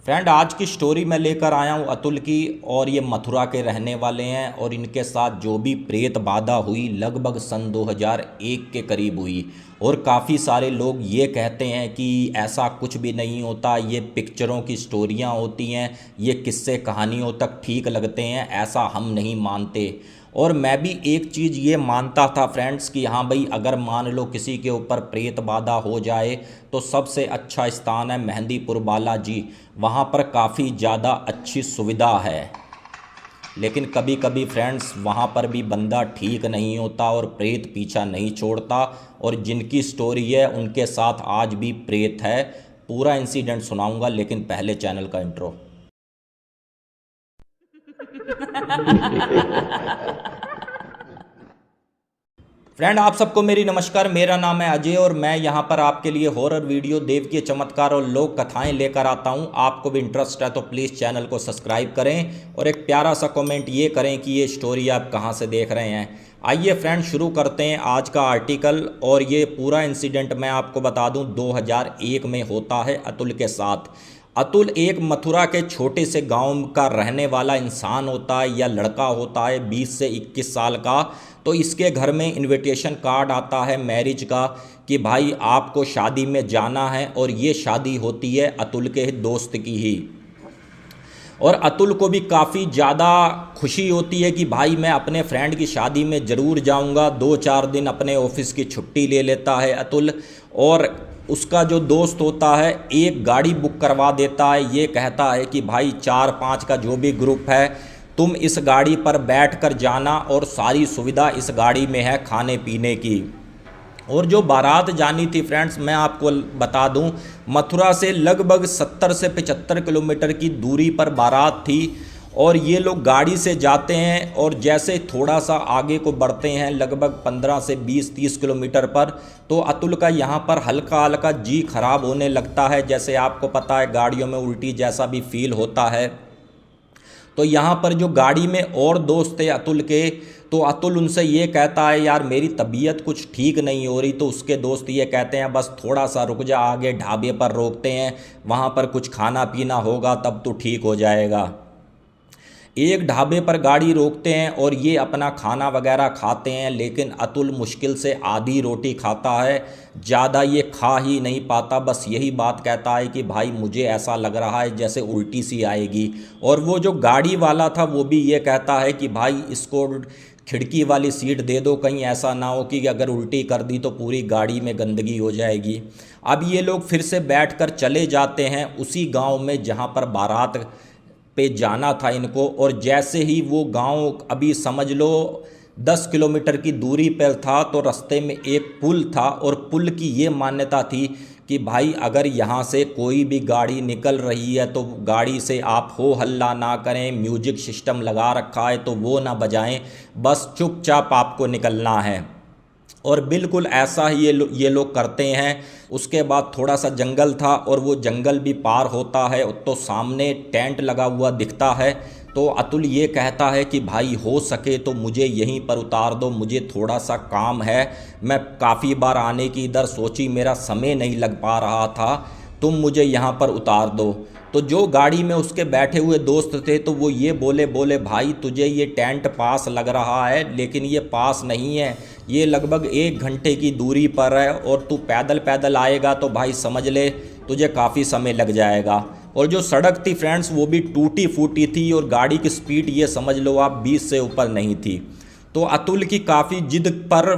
Friend, आज की story मैं लेकर आया हूँ अतुल की। और ये मथुरा के रहने वाले हैं और इनके साथ जो भी प्रेत बाधा हुई लगभग सन 2001 के करीब हुई। और काफ़ी सारे लोग ये कहते हैं कि ऐसा कुछ भी नहीं होता, ये पिक्चरों की स्टोरियाँ होती हैं, ये किस्से कहानियों तक ठीक लगते हैं, ऐसा हम नहीं मानते। और मैं भी एक चीज़ ये मानता था फ्रेंड्स कि हाँ भाई, अगर मान लो किसी के ऊपर प्रेत बाधा हो जाए तो सबसे अच्छा स्थान है मेहंदीपुर बालाजी। वहाँ पर काफ़ी ज़्यादा अच्छी सुविधा है। लेकिन कभी कभी फ्रेंड्स वहाँ पर भी बंदा ठीक नहीं होता और प्रेत पीछा नहीं छोड़ता। और जिनकी स्टोरी है उनके साथ आज भी प्रेत है। पूरा इंसिडेंट सुनाऊंगा, लेकिन पहले चैनल का इंट्रो। फ्रेंड, आप सबको मेरी नमस्कार। मेरा नाम है अजय और मैं यहाँ पर आपके लिए हॉरर वीडियो, देवकीय चमत्कार और लोक कथाएं लेकर आता हूँ। आपको भी इंटरेस्ट है तो प्लीज़ चैनल को सब्सक्राइब करें और एक प्यारा सा कमेंट ये करें कि ये स्टोरी आप कहाँ से देख रहे हैं। आइए फ्रेंड, शुरू करते हैं आज का आर्टिकल। और ये पूरा इंसिडेंट मैं आपको बता दूँ 2001 में होता है अतुल के साथ। अतुल एक मथुरा के छोटे से गांव का रहने वाला इंसान होता है या लड़का होता है 20 से 21 साल का। तो इसके घर में इनविटेशन कार्ड आता है मैरिज का कि भाई आपको शादी में जाना है। और ये शादी होती है अतुल के दोस्त की ही। और अतुल को भी काफ़ी ज़्यादा खुशी होती है कि भाई मैं अपने फ्रेंड की शादी में ज़रूर जाऊंगा। 2-4 दिन अपने ऑफिस की छुट्टी ले लेता है अतुल। और उसका जो दोस्त होता है एक गाड़ी बुक करवा देता है। ये कहता है कि भाई 4-5 का जो भी ग्रुप है तुम इस गाड़ी पर बैठ कर जाना और सारी सुविधा इस गाड़ी में है खाने पीने की। और जो बारात जानी थी फ्रेंड्स, मैं आपको बता दूं, मथुरा से लगभग 70 से 75 किलोमीटर की दूरी पर बारात थी। और ये लोग गाड़ी से जाते हैं और जैसे थोड़ा सा आगे को बढ़ते हैं लगभग 15 से 20-30 किलोमीटर पर, तो अतुल का यहाँ पर हल्का हल्का जी खराब होने लगता है। जैसे आपको पता है गाड़ियों में उल्टी जैसा भी फील होता है। तो यहाँ पर जो गाड़ी में और दोस्त थे अतुल के, तो अतुल उनसे ये कहता है यार मेरी तबीयत कुछ ठीक नहीं हो रही। तो उसके दोस्त ये कहते हैं बस थोड़ा सा रुक जा, आगे ढाबे पर रोकते हैं, वहाँ पर कुछ खाना पीना होगा तब तो ठीक हो जाएगा। एक ढाबे पर गाड़ी रोकते हैं और ये अपना खाना वगैरह खाते हैं। लेकिन अतुल मुश्किल से आधी रोटी खाता है, ज़्यादा ये खा ही नहीं पाता। बस यही बात कहता है कि भाई मुझे ऐसा लग रहा है जैसे उल्टी सी आएगी। और वो जो गाड़ी वाला था वो भी ये कहता है कि भाई इसको खिड़की वाली सीट दे दो, कहीं ऐसा ना हो कि अगर उल्टी कर दी तो पूरी गाड़ी में गंदगी हो जाएगी। अब ये लोग फिर से बैठकर चले जाते हैं उसी गांव में जहां पर बारात पे जाना था इनको। और जैसे ही वो गांव अभी समझ लो 10 किलोमीटर की दूरी पर था, तो रास्ते में एक पुल था। और पुल की ये मान्यता थी कि भाई अगर यहाँ से कोई भी गाड़ी निकल रही है तो गाड़ी से आप हो हल्ला ना करें, म्यूजिक सिस्टम लगा रखा है तो वो ना बजाएं, बस चुपचाप आपको निकलना है। और बिल्कुल ऐसा ही ये लोग करते हैं। उसके बाद थोड़ा सा जंगल था और वो जंगल भी पार होता है तो सामने टेंट लगा हुआ दिखता है। तो अतुल ये कहता है कि भाई हो सके तो मुझे यहीं पर उतार दो, मुझे थोड़ा सा काम है। मैं काफ़ी बार आने की इधर सोची, मेरा समय नहीं लग पा रहा था, तुम मुझे यहाँ पर उतार दो। तो जो गाड़ी में उसके बैठे हुए दोस्त थे तो वो ये बोले भाई तुझे ये टेंट पास लग रहा है, लेकिन ये पास नहीं है, ये लगभग 1 घंटे की दूरी पर है। और तू पैदल पैदल आएगा तो भाई समझ ले तुझे काफ़ी समय लग जाएगा। और जो सड़क थी फ्रेंड्स वो भी टूटी फूटी थी और गाड़ी की स्पीड ये समझ लो आप 20 से ऊपर नहीं थी। तो अतुल की काफ़ी जिद पर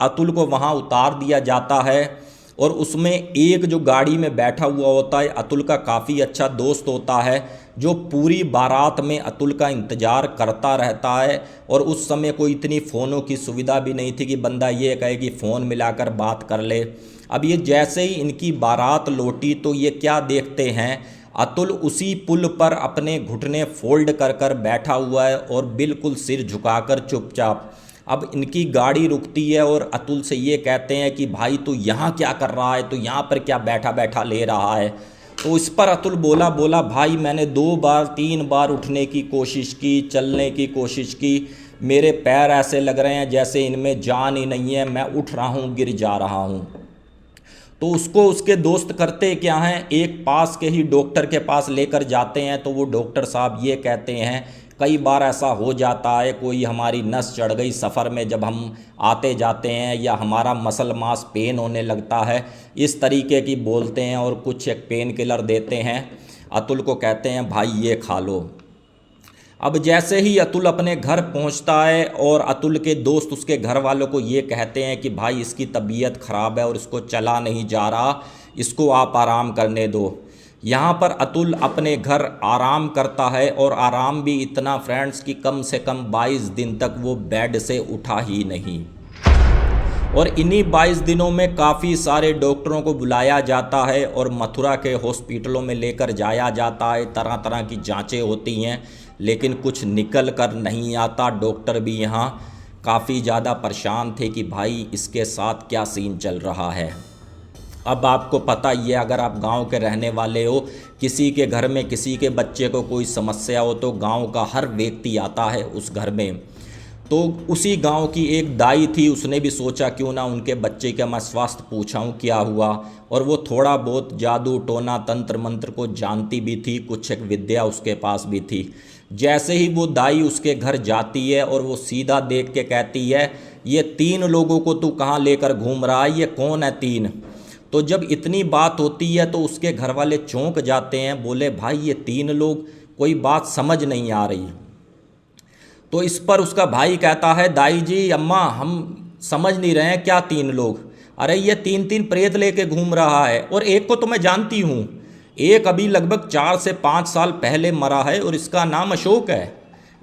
अतुल को वहाँ उतार दिया जाता है। और उसमें एक जो गाड़ी में बैठा हुआ होता है अतुल का काफ़ी अच्छा दोस्त होता है, जो पूरी बारात में अतुल का इंतज़ार करता रहता है। और उस समय कोई इतनी फ़ोनों की सुविधा भी नहीं थी कि बंदा ये कहे कि फ़ोन मिलाकर बात कर ले। अब ये जैसे ही इनकी बारात लौटी तो ये क्या देखते हैं, अतुल उसी पुल पर अपने घुटने फोल्ड कर कर बैठा हुआ है और बिल्कुल सिर झुकाकर चुपचाप। अब इनकी गाड़ी रुकती है और अतुल से ये कहते हैं कि भाई तू यहाँ क्या कर रहा है, तो यहाँ पर क्या बैठा बैठा ले रहा है। तो इस पर अतुल बोला भाई मैंने 2-3 बार उठने की कोशिश की, चलने की कोशिश की, मेरे पैर ऐसे लग रहे हैं जैसे इनमें जान ही नहीं है, मैं उठ रहा हूँ गिर जा रहा हूँ। तो तो उसको उसके दोस्त करते क्या हैं, एक पास के ही डॉक्टर के पास लेकर जाते हैं। तो वो डॉक्टर साहब ये कहते हैं, कई बार ऐसा हो जाता है, कोई हमारी नस चढ़ गई सफ़र में जब हम आते जाते हैं, या हमारा मसल मास पेन होने लगता है, इस तरीके की बोलते हैं और कुछ एक पेन किलर देते हैं। अतुल को कहते हैं भाई ये खा लो। अब जैसे ही अतुल अपने घर पहुंचता है और अतुल के दोस्त उसके घर वालों को ये कहते हैं कि भाई इसकी तबीयत ख़राब है और इसको चला नहीं जा रहा, इसको आप आराम करने दो। यहाँ पर अतुल अपने घर आराम करता है, और आराम भी इतना फ्रेंड्स कि कम से कम 22 दिन तक वो बेड से उठा ही नहीं। और इन्हीं 22 दिनों में काफ़ी सारे डॉक्टरों को बुलाया जाता है और मथुरा के हॉस्पिटलों में लेकर जाया जाता है। तरह तरह की जांचें होती हैं, लेकिन कुछ निकल कर नहीं आता। डॉक्टर भी यहाँ काफ़ी ज़्यादा परेशान थे कि भाई इसके साथ क्या सीन चल रहा है। अब आपको पता ही है, अगर आप गांव के रहने वाले हो, किसी के घर में किसी के बच्चे को कोई समस्या हो तो गांव का हर व्यक्ति आता है उस घर में। तो उसी गांव की एक दाई थी, उसने भी सोचा क्यों ना उनके बच्चे का मैं स्वास्थ्य पूछाऊं क्या हुआ। और वो थोड़ा बहुत जादू टोना तंत्र मंत्र को जानती भी थी, कुछ एक विद्या उसके पास भी थी। जैसे ही वो दाई उसके घर जाती है और वो सीधा देख के कहती है, ये 3 लोगों को तू कहाँ लेकर घूम रहा है, ये कौन है 3? तो जब इतनी बात होती है तो उसके घर वाले चौंक जाते हैं, बोले भाई ये 3 लोग, कोई बात समझ नहीं आ रही। तो इस पर उसका भाई कहता है, दाई जी अम्मा हम समझ नहीं रहे हैं क्या 3 लोग? अरे ये 3 प्रेत लेके घूम रहा है, और एक को तो मैं जानती हूँ, एक अभी लगभग 4 से 5 साल पहले मरा है और इसका नाम अशोक है।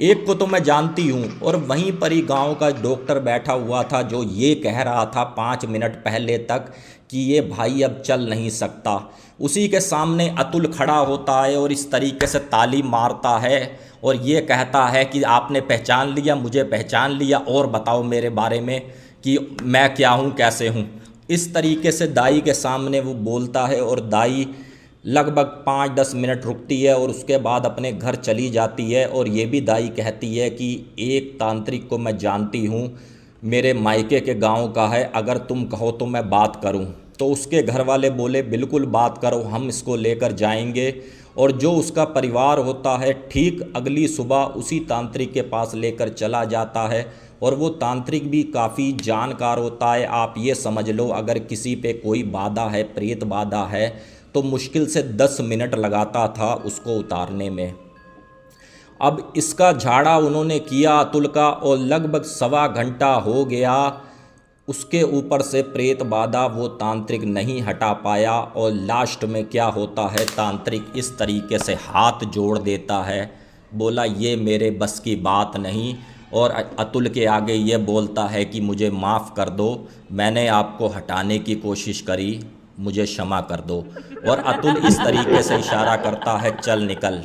एक को तो मैं जानती हूँ। और वहीं पर ही गांव का डॉक्टर बैठा हुआ था जो ये कह रहा था 5 मिनट पहले तक कि ये भाई अब चल नहीं सकता। उसी के सामने अतुल खड़ा होता है और इस तरीके से ताली मारता है और ये कहता है कि आपने पहचान लिया, मुझे पहचान लिया, और बताओ मेरे बारे में कि मैं क्या हूँ, कैसे हूँ। इस तरीके से दाई के सामने वो बोलता है और दाई लगभग 5-10 मिनट रुकती है और उसके बाद अपने घर चली जाती है। और ये भी दाई कहती है कि एक तांत्रिक को मैं जानती हूँ, मेरे मायके के गांव का है, अगर तुम कहो तो मैं बात करूं। तो उसके घर वाले बोले बिल्कुल बात करो, हम इसको लेकर जाएंगे। और जो उसका परिवार होता है ठीक अगली सुबह उसी तांत्रिक के पास लेकर चला जाता है। और वो तांत्रिक भी काफ़ी जानकार होता है। आप ये समझ लो, अगर किसी पे कोई बाधा है, प्रेत बाधा है, तो मुश्किल से 10 मिनट लगाता था उसको उतारने में। अब इसका झाड़ा उन्होंने किया अतुल का, और लगभग 1.25 घंटा हो गया, उसके ऊपर से प्रेत बाधा वो तांत्रिक नहीं हटा पाया। और लास्ट में क्या होता है, तांत्रिक इस तरीके से हाथ जोड़ देता है, बोला ये मेरे बस की बात नहीं। और अतुल के आगे ये बोलता है कि मुझे माफ़ कर दो, मैंने आपको हटाने की कोशिश करी, मुझे क्षमा कर दो। और अतुल इस तरीके से इशारा करता है चल निकल।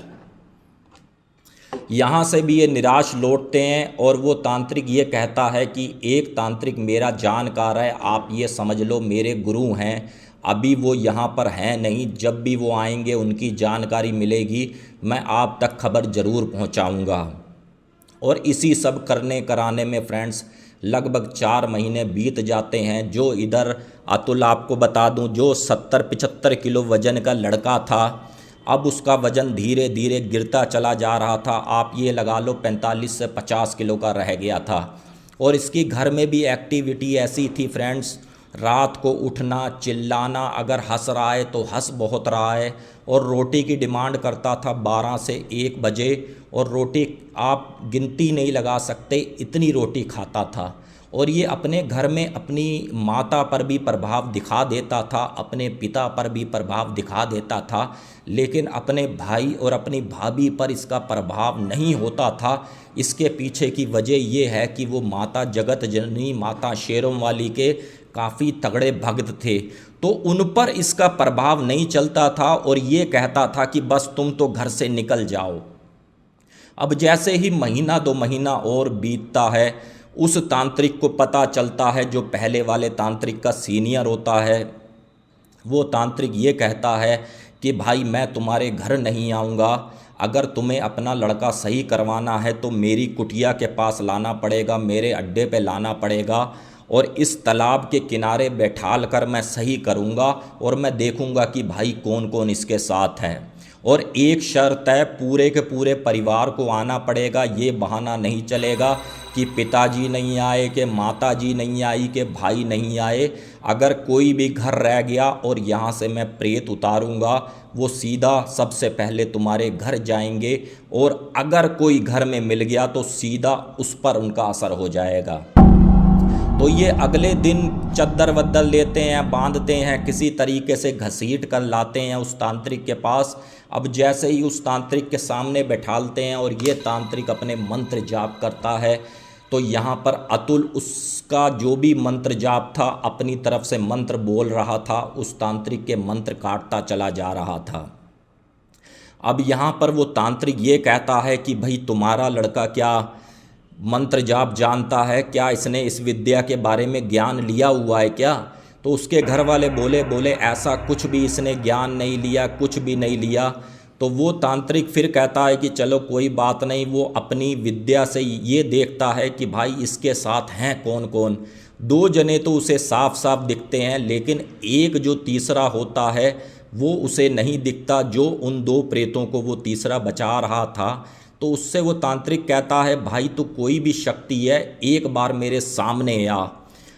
यहाँ से भी ये निराश लौटते हैं और वो तांत्रिक ये कहता है कि एक तांत्रिक मेरा जानकार है, आप ये समझ लो मेरे गुरु हैं। अभी वो यहाँ पर हैं नहीं, जब भी वो आएंगे उनकी जानकारी मिलेगी, मैं आप तक खबर ज़रूर पहुँचाऊँगा। और इसी सब करने कराने में फ्रेंड्स लगभग 4 महीने बीत जाते हैं। जो इधर अतुल आपको बता दूं, जो 70-75 किलो वज़न का लड़का था, अब उसका वज़न धीरे धीरे गिरता चला जा रहा था। आप ये लगा लो 45 से 50 किलो का रह गया था। और इसकी घर में भी एक्टिविटी ऐसी थी फ्रेंड्स, रात को उठना, चिल्लाना, अगर हंस रहा है तो हंस बहुत रहा है। और रोटी की डिमांड करता था 12 से 1 बजे, और रोटी आप गिनती नहीं लगा सकते, इतनी रोटी खाता था। और ये अपने घर में अपनी माता पर भी प्रभाव दिखा देता था, अपने पिता पर भी प्रभाव दिखा देता था, लेकिन अपने भाई और अपनी भाभी पर इसका प्रभाव नहीं होता था। इसके पीछे की वजह ये है कि वो माता जगत जननी, माता शेरों वाली के काफ़ी तगड़े भक्त थे, तो उन पर इसका प्रभाव नहीं चलता था। और ये कहता था कि बस तुम तो घर से निकल जाओ। अब जैसे ही महीना 2 महीना और बीतता है, उस तांत्रिक को पता चलता है, जो पहले वाले तांत्रिक का सीनियर होता है, वो तांत्रिक ये कहता है कि भाई मैं तुम्हारे घर नहीं आऊँगा, अगर तुम्हें अपना लड़का सही करवाना है तो मेरी कुटिया के पास लाना पड़ेगा, मेरे अड्डे पे लाना पड़ेगा। और इस तालाब के किनारे बैठाल कर मैं सही करूँगा और मैं देखूँगा कि भाई कौन कौन इसके साथ है। और एक शर्त है, पूरे के पूरे परिवार को आना पड़ेगा। ये बहाना नहीं चलेगा कि पिताजी नहीं आए, कि माताजी नहीं आई, कि भाई नहीं आए। अगर कोई भी घर रह गया और यहाँ से मैं प्रेत उतारूँगा, वो सीधा सबसे पहले तुम्हारे घर जाएंगे और अगर कोई घर में मिल गया तो सीधा उस पर उनका असर हो जाएगा। तो ये अगले दिन चद्दर वद्दर लेते हैं, बांधते हैं, किसी तरीके से घसीट कर लाते हैं उस तांत्रिक के पास। अब जैसे ही उस तांत्रिक के सामने बैठालते हैं और ये तांत्रिक अपने मंत्र जाप करता है, तो यहाँ पर अतुल उसका जो भी मंत्र जाप था अपनी तरफ से मंत्र बोल रहा था, उस तांत्रिक के मंत्र काटता चला जा रहा था। अब यहाँ पर वो तांत्रिक ये कहता है कि भाई तुम्हारा लड़का क्या मंत्र जाप जानता है क्या? इसने इस विद्या के बारे में ज्ञान लिया हुआ है क्या? तो उसके घर वाले बोले ऐसा कुछ भी इसने ज्ञान नहीं लिया, कुछ भी नहीं लिया। तो वो तांत्रिक फिर कहता है कि चलो कोई बात नहीं, वो अपनी विद्या से ये देखता है कि भाई इसके साथ हैं कौन कौन। 2 जने तो उसे साफ साफ दिखते हैं, लेकिन एक जो तीसरा होता है वो उसे नहीं दिखता, जो उन 2 प्रेतों को वो तीसरा बचा रहा था। तो उससे वो तांत्रिक कहता है भाई तो कोई भी शक्ति है, एक बार मेरे सामने आ।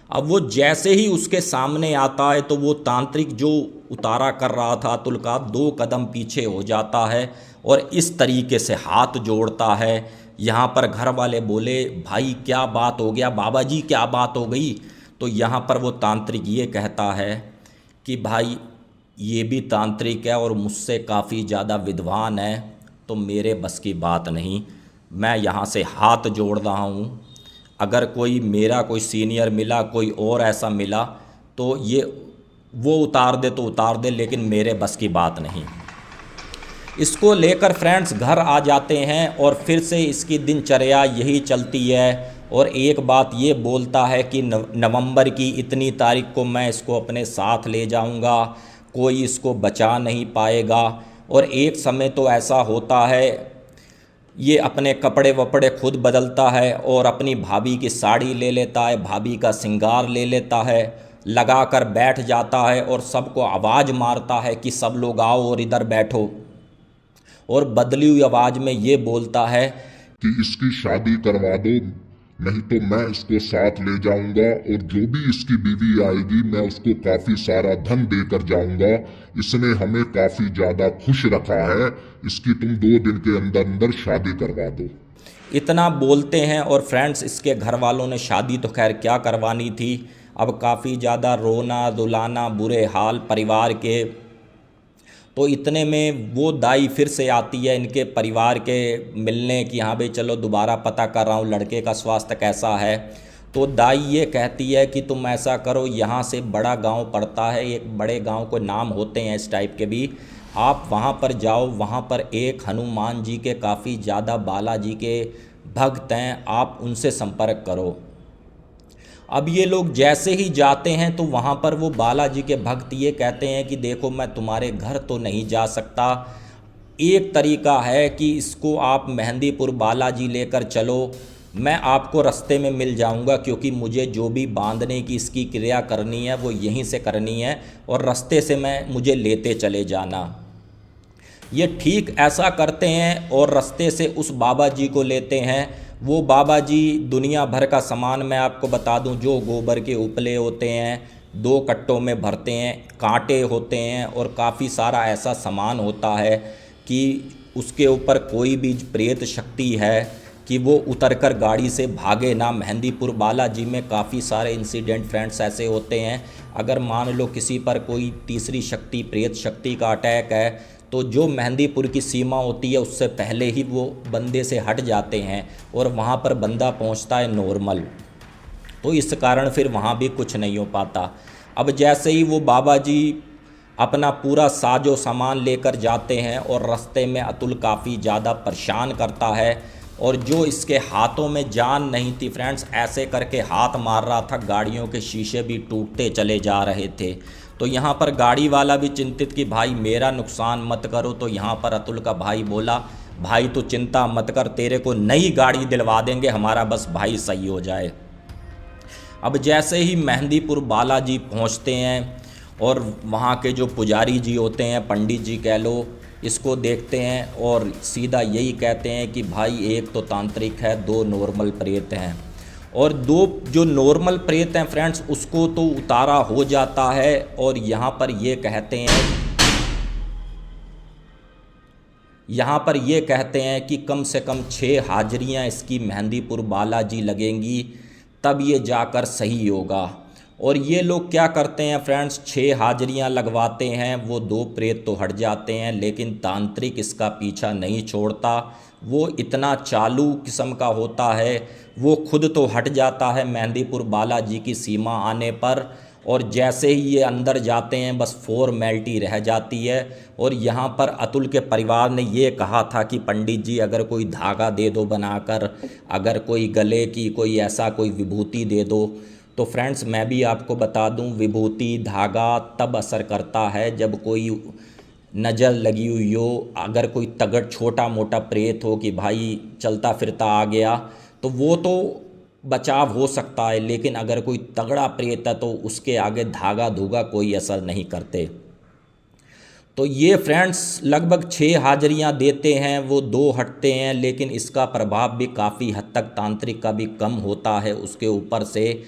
अब वो जैसे ही उसके सामने आता है तो वो तांत्रिक जो उतारा कर रहा था अतुल का 2 कदम पीछे हो जाता है और इस तरीके से हाथ जोड़ता है। यहाँ पर घर वाले बोले भाई क्या बात हो गया, बाबा जी क्या बात हो गई? तो यहाँ पर वो तांत्रिक ये कहता है कि भाई ये भी तांत्रिक है और मुझसे काफ़ी ज़्यादा विद्वान है, तो मेरे बस की बात नहीं, मैं यहाँ से हाथ जोड़ रहा हूँ। अगर कोई मेरा कोई सीनियर मिला, कोई और ऐसा मिला तो ये वो उतार दे तो उतार दे, लेकिन मेरे बस की बात नहीं। इसको लेकर फ्रेंड्स घर आ जाते हैं और फिर से इसकी दिनचर्या यही चलती है। और एक बात ये बोलता है कि नवंबर की इतनी तारीख को मैं इसको अपने साथ ले जाऊंगा, कोई इसको बचा नहीं पाएगा। और एक समय तो ऐसा होता है ये अपने कपड़े वपड़े खुद बदलता है और अपनी भाभी की साड़ी ले लेता है, भाभी का श्रृंगार ले लेता है, लगा कर बैठ जाता है और सबको आवाज़ मारता है कि सब लोग आओ और इधर बैठो। और बदली हुई आवाज़ में ये बोलता है कि इसकी शादी करवा दो, नहीं तो मैं इसको साथ ले जाऊंगा और जो भी इसकी बीवी आएगी मैं उसको काफी सारा धन देकर जाऊंगा। इसने हमें काफी ज्यादा खुश रखा है, इसकी तुम 2 दिन के अंदर अंदर शादी करवा दो। इतना बोलते हैं और फ्रेंड्स इसके घर वालों ने शादी तो खैर क्या करवानी थी, अब काफ़ी ज़्यादा रोना धुलाना, बुरे हाल परिवार के। तो इतने में वो दाई फिर से आती है इनके परिवार के मिलने की, हाँ भाई चलो दोबारा पता कर रहा हूँ लड़के का स्वास्थ्य कैसा है। तो दाई ये कहती है कि तुम ऐसा करो, यहाँ से बड़ा गांव पड़ता है, एक बड़े गांव को नाम होते हैं इस टाइप के भी, आप वहाँ पर जाओ, वहाँ पर एक हनुमान जी के काफ़ी ज़्यादा बालाजी के भक्त हैं, आप उनसे संपर्क करो। अब ये लोग जैसे ही जाते हैं तो वहाँ पर वो बालाजी के भक्त ये कहते हैं कि देखो मैं तुम्हारे घर तो नहीं जा सकता, एक तरीका है कि इसको आप मेहंदीपुर बालाजी लेकर चलो, मैं आपको रास्ते में मिल जाऊंगा, क्योंकि मुझे जो भी बांधने की इसकी क्रिया करनी है वो यहीं से करनी है और रास्ते से मुझे लेते चले जाना। ये ठीक ऐसा करते हैं और रास्ते से उस बाबा जी को लेते हैं। वो बाबा जी दुनिया भर का सामान मैं आपको बता दूं, जो गोबर के उपले होते हैं 2 कट्टों में भरते हैं, कांटे होते हैं और काफ़ी सारा ऐसा सामान होता है कि उसके ऊपर कोई भी प्रेत शक्ति है कि वो उतरकर गाड़ी से भागे ना। मेहंदीपुर बालाजी में काफ़ी सारे इंसिडेंट फ्रेंड्स ऐसे होते हैं, अगर मान लो किसी पर कोई तीसरी शक्ति प्रेत शक्ति का अटैक है तो जो मेहंदीपुर की सीमा होती है उससे पहले ही वो बंदे से हट जाते हैं और वहाँ पर बंदा पहुँचता है नॉर्मल, तो इस कारण फिर वहाँ भी कुछ नहीं हो पाता। अब जैसे ही वो बाबा जी अपना पूरा साजो सामान लेकर जाते हैं और रास्ते में अतुल काफ़ी ज़्यादा परेशान करता है और जो इसके हाथों में जान नहीं थी फ्रेंड्स, ऐसे करके हाथ मार रहा था, गाड़ियों के शीशे भी टूटते चले जा रहे थे। तो यहाँ पर गाड़ी वाला भी चिंतित कि भाई मेरा नुकसान मत करो। तो यहाँ पर अतुल का भाई बोला भाई तो चिंता मत कर, तेरे को नई गाड़ी दिलवा देंगे, हमारा बस भाई सही हो जाए। अब जैसे ही मेहंदीपुर बालाजी पहुंचते हैं और वहाँ के जो पुजारी जी होते हैं, पंडित जी कह लो, इसको देखते हैं और सीधा यही कहते हैं कि भाई एक तो तांत्रिक है, दो नॉर्मल प्रेत हैं। और दो जो नॉर्मल प्रेत हैं फ्रेंड्स, उसको तो उतारा हो जाता है और यहाँ पर ये कहते हैं कि कम से कम 6 हाजिरियाँ इसकी मेहंदीपुर बालाजी लगेंगी, तब ये जाकर सही होगा। और ये लोग क्या करते हैं फ्रेंड्स, 6 हाजिरियाँ लगवाते हैं, वो 2 प्रेत तो हट जाते हैं, लेकिन तांत्रिक इसका पीछा नहीं छोड़ता। वो इतना चालू किस्म का होता है, वो खुद तो हट जाता है मेहंदीपुर बालाजी की सीमा आने पर, और जैसे ही ये अंदर जाते हैं बस फॉर्मेलिटी रह जाती है। और यहाँ पर अतुल के परिवार ने ये कहा था कि पंडित जी अगर कोई धागा दे दो बनाकर, अगर कोई गले की कोई ऐसा कोई विभूति दे दो। तो फ्रेंड्स मैं भी आपको बता दूं, विभूति धागा तब असर करता है जब कोई नज़र लगी हुई हो। अगर कोई तगड़ छोटा मोटा प्रेत हो कि भाई चलता फिरता आ गया, तो वो तो बचाव हो सकता है, लेकिन अगर कोई तगड़ा प्रेत है तो उसके आगे धागा धूगा कोई असर नहीं करते। तो ये फ्रेंड्स लगभग 6 हाजिरियाँ देते हैं, वो 2 हटते हैं, लेकिन इसका प्रभाव भी काफ़ी हद तक तांत्रिक का भी कम होता है उसके ऊपर से।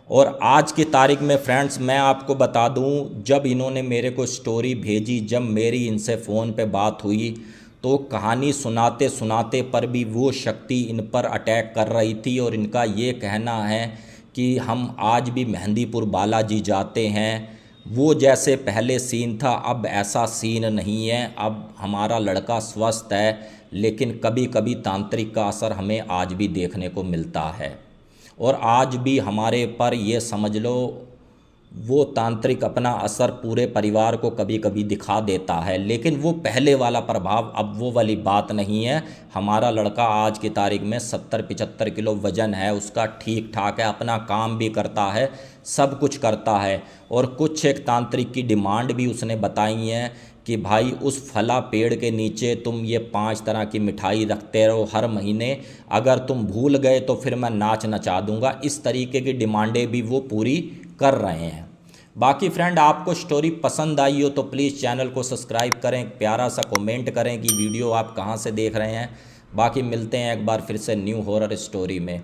और आज की तारीख में फ्रेंड्स मैं आपको बता दूं, जब इन्होंने मेरे को स्टोरी भेजी, जब मेरी इनसे फ़ोन पे बात हुई, तो कहानी सुनाते सुनाते पर भी वो शक्ति इन पर अटैक कर रही थी। और इनका ये कहना है कि हम आज भी मेहंदीपुर बालाजी जाते हैं, वो जैसे पहले सीन था अब ऐसा सीन नहीं है, अब हमारा लड़का स्वस्थ है, लेकिन कभी कभी तांत्रिक का असर हमें आज भी देखने को मिलता है। और आज भी हमारे पर ये समझ लो वो तांत्रिक अपना असर पूरे परिवार को कभी कभी दिखा देता है, लेकिन वो पहले वाला प्रभाव अब वो वाली बात नहीं है। हमारा लड़का आज की तारीख में 70-75 किलो वज़न है उसका, ठीक ठाक है, अपना काम भी करता है, सब कुछ करता है। और कुछ एक तांत्रिक की डिमांड भी उसने बताई है कि भाई उस फला पेड़ के नीचे तुम ये 5 तरह की मिठाई रखते रहो हर महीने, अगर तुम भूल गए तो फिर मैं नाच नचा दूंगा। इस तरीके की डिमांडें भी वो पूरी कर रहे हैं। बाकी फ्रेंड आपको स्टोरी पसंद आई हो तो प्लीज़ चैनल को सब्सक्राइब करें, प्यारा सा कमेंट करें कि वीडियो आप कहां से देख रहे हैं। बाकी मिलते हैं एक बार फिर से न्यू हॉरर स्टोरी में।